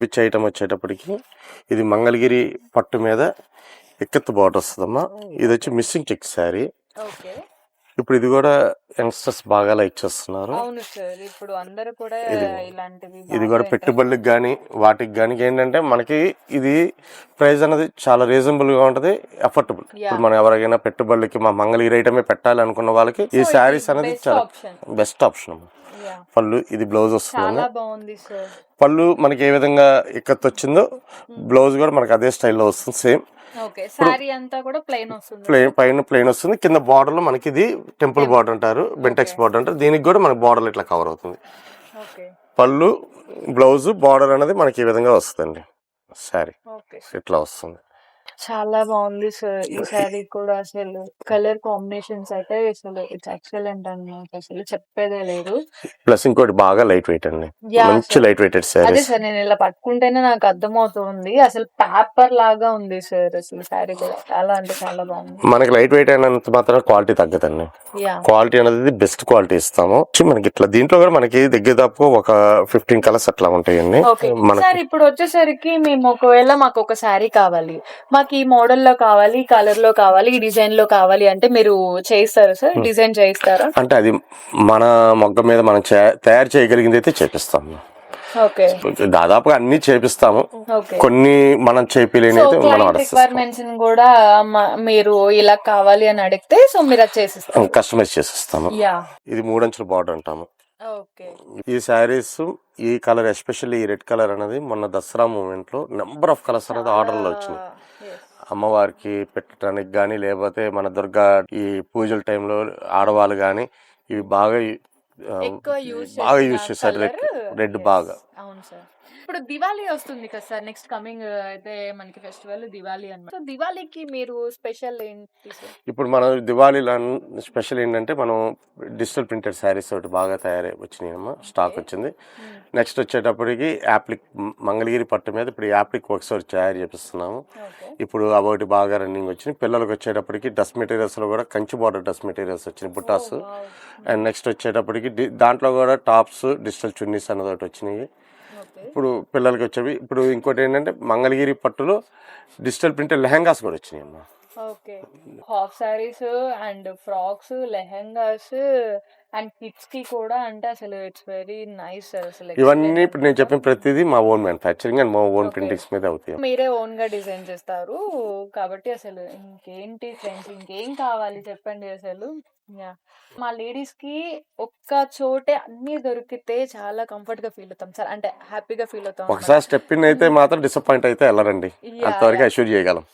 Pitch item వచ్చేటప్పటికి ఇది మంగళగిరి పట్టు మీద ఎక్కత్తు బార్డర్ వస్తుందమ్మా. ఇది వచ్చి మిస్సింగ్ చెక్ శారీ. ఓకే. ఇప్పుడు ఇది కూడా యంగ్స్టర్స్ బాగా లైక్ చేస్తున్నారు. అవును సార్. ఇప్పుడు అందరూ కూడా ఇలాంటివి ఇది బాగా కూడా పెట్టుబడులకు కానీ వాటికి కానీ ఏంటంటే మనకి ఇది ప్రైస్ అనేది చాలా రీజనబుల్గా ఉంటుంది, అఫోర్డబుల్. ఇప్పుడు మనం ఎవరికైనా పెట్టుబడులకి మా మంగళగిరి ఐటమే పెట్టాలి అనుకున్న వాళ్ళకి ఈ శారీస్ అనేది చాలా బెస్ట్ ఆప్షన్ అమ్మా. పళ్ళు ఇది బ్లౌజ్ వస్తుంది. పళ్ళు మనకి ఏ విధంగా ఇక్కత్ వచ్చిందో బ్లౌజ్ కూడా మనకి అదే స్టైల్లో వస్తుంది సేమ్. పైన ప్లెయిన్ వస్తుంది, కింద బార్డర్ లో మనకి ఇది టెంపుల్ బార్డర్ అంటారు, బెంటెక్స్ బార్డర్ అంటారు. దీనికి కూడా మనకి బార్డర్ ఇట్లా కవర్ అవుతుంది. పళ్ళు బ్లౌజ్ బార్డర్ అనేది మనకి ఈ విధంగా వస్తుందండి. శారీ ఇట్లా వస్తుంది. చాలా బాగుంది సార్ ఈ శారీ కూడా. అసలు కలర్ కాంబినేషన్స్ అయితే అసలు ఇట్స్ ఎక్సలెంట్ అన్నమాట, అసలు చెప్పేదే లేదు. ప్లస్ ఇంకోటి బాగా లైట్ వెయిట్ అండి, మంచి లైట్ వెయిటెడ్ శారీ. అదే సార్, నేను ఇలా పట్టుకుంటేనే నాకు అర్థమవుతుంది, అసలు పేపర్ లాగా ఉంది సార్ అసలు శారీ కూడా. చాలా అంటే చాలా బాగుంది. మనకి లైట్ వెయిట్ అయినంత మాత్రం క్వాలిటీ తగ్గదండి. క్వాలిటీ అనేది బెస్ట్ క్వాలిటీ ఇస్తాము. మనకి ఇట్లా దీంట్లో కూడా మనకి దగ్గర దాపు ఒక 15 కలర్స్ అట్లా ఉంటాయండి. సార్ ఇప్పుడు వచ్చేసరికి మేము ఒకవేళ మాకు ఒక శారీ కావాలి, మాకు ఈ మోడల్ లో కావాలి, ఈ కలర్ లో కావాలి, ఈ డిజైన్ లో కావాలి అంటే మీరు చేయిస్తారా సార్? డిజైన్ చేయిస్తారా? అంటే అది మన మొగ్గ మీద మనం తయారు చేయగలిగింది అయితే చేపిస్తాము. దాదాపుగా అన్ని చేపిస్తాము, కొన్ని మనం చేపిలేని రిక్వైర్మెంట్స్ కూడా మీరు ఇలా కావాలి అని అడిగితే సో మీరు అది చేసిస్తాం, కస్టమైజ్ చేసిస్తాము. ఇది 3 అంచుల బార్డర్ అంటాము. ఈ శారీస్ ఈ కలర్ ఎస్పెషల్లీ ఈ రెడ్ కలర్ అనేది మొన్న దసరా మూమెంట్ లో నెంబర్ ఆఫ్ కలర్స్ అనేది ఆర్డర్ లో వచ్చినాయి. అమ్మవారికి పెట్టడానికి కానీ లేకపోతే మన దుర్గా ఈ పూజల టైంలో ఆడవాళ్ళు కానీ ఇవి బాగా యూజ్ చేశారు. రెడ్ బాగా. అవును సార్. ఇప్పుడు దివాళీ వస్తుంది కదా సార్, నెక్స్ట్ కమింగ్ అయితే మనకి ఫెస్టివల్ దివాళీ అన్నమాట. సో దివాళీకి మీరు స్పెషల్ ఏంటి సార్? ఇప్పుడు మనం దివాళీలో స్పెషల్ ఏంటంటే మనం డిజిటల్ ప్రింటెడ్ శారీస్ ఒకటి బాగా తయారై వచ్చినాయమ్మా, స్టాక్ వచ్చింది. నెక్స్ట్ వచ్చేటప్పటికి యాప్లిక్ మంగళగిరి పట్టు మీద ఇప్పుడు యాప్లిక్ వర్క్స్ ఒకటి తయారు చేపిస్తున్నాము. ఇప్పుడు అవొకటి బాగా రన్నింగ్ వచ్చినాయి. పిల్లలకు వచ్చేటప్పటికి డ్రెస్ మెటీరియల్స్లో కూడా కంచి బార్డర్ డ్రెస్ మెటీరియల్స్ వచ్చినాయి, బుటాస్. అండ్ నెక్స్ట్ వచ్చేటప్పటికి దాంట్లో కూడా టాప్స్ డిజిటల్ చున్నీస్ అన్నది ఒకటి వచ్చినాయి. ఇప్పుడు పిల్లలకి వచ్చేవి. ఇప్పుడు ఇంకోటి ఏంటంటే మంగళగిరి పట్టులో డిజిటల్ ప్రింటెడ్ లెహంగాస్ కూడా వచ్చినాయి అమ్మా. Half saris and frocks, lehengas and kids కి కూడా, అంటే అసలు ఇట్స్ వెరీ నైస్. అసలు ఇవన్నీ ఇప్పుడు నేను చెప్పిన ప్రతిదీ మా ఓన్ మ్యానుఫ్యాక్చరింగ్ అండ్ మా ఓన్ ప్రింటింగ్స్ మీద అవుతాయి. మీరే ఓన్ గా డిజైన్ చేస్తారు కాబట్టి అసలు ఇంకేంటి ఫ్రెండ్స్, ఇంకేం కావాలి చెప్పండి అసలు. మా లేడీస్ కి ఒక్క చోటే అన్ని దొరికితే చాలా కంఫర్ట్ గా ఫీల్ అవుతాం సార్, అంటే హ్యాపీగా ఫీల్ అవుతాం. ఒకసారి స్టెప్ ఇన్ అయితే మాత్రం డిసప్పాయింట్ అయితే వెళ్ళరండి, అంతవరకు అష్యూర్ చేయగలం.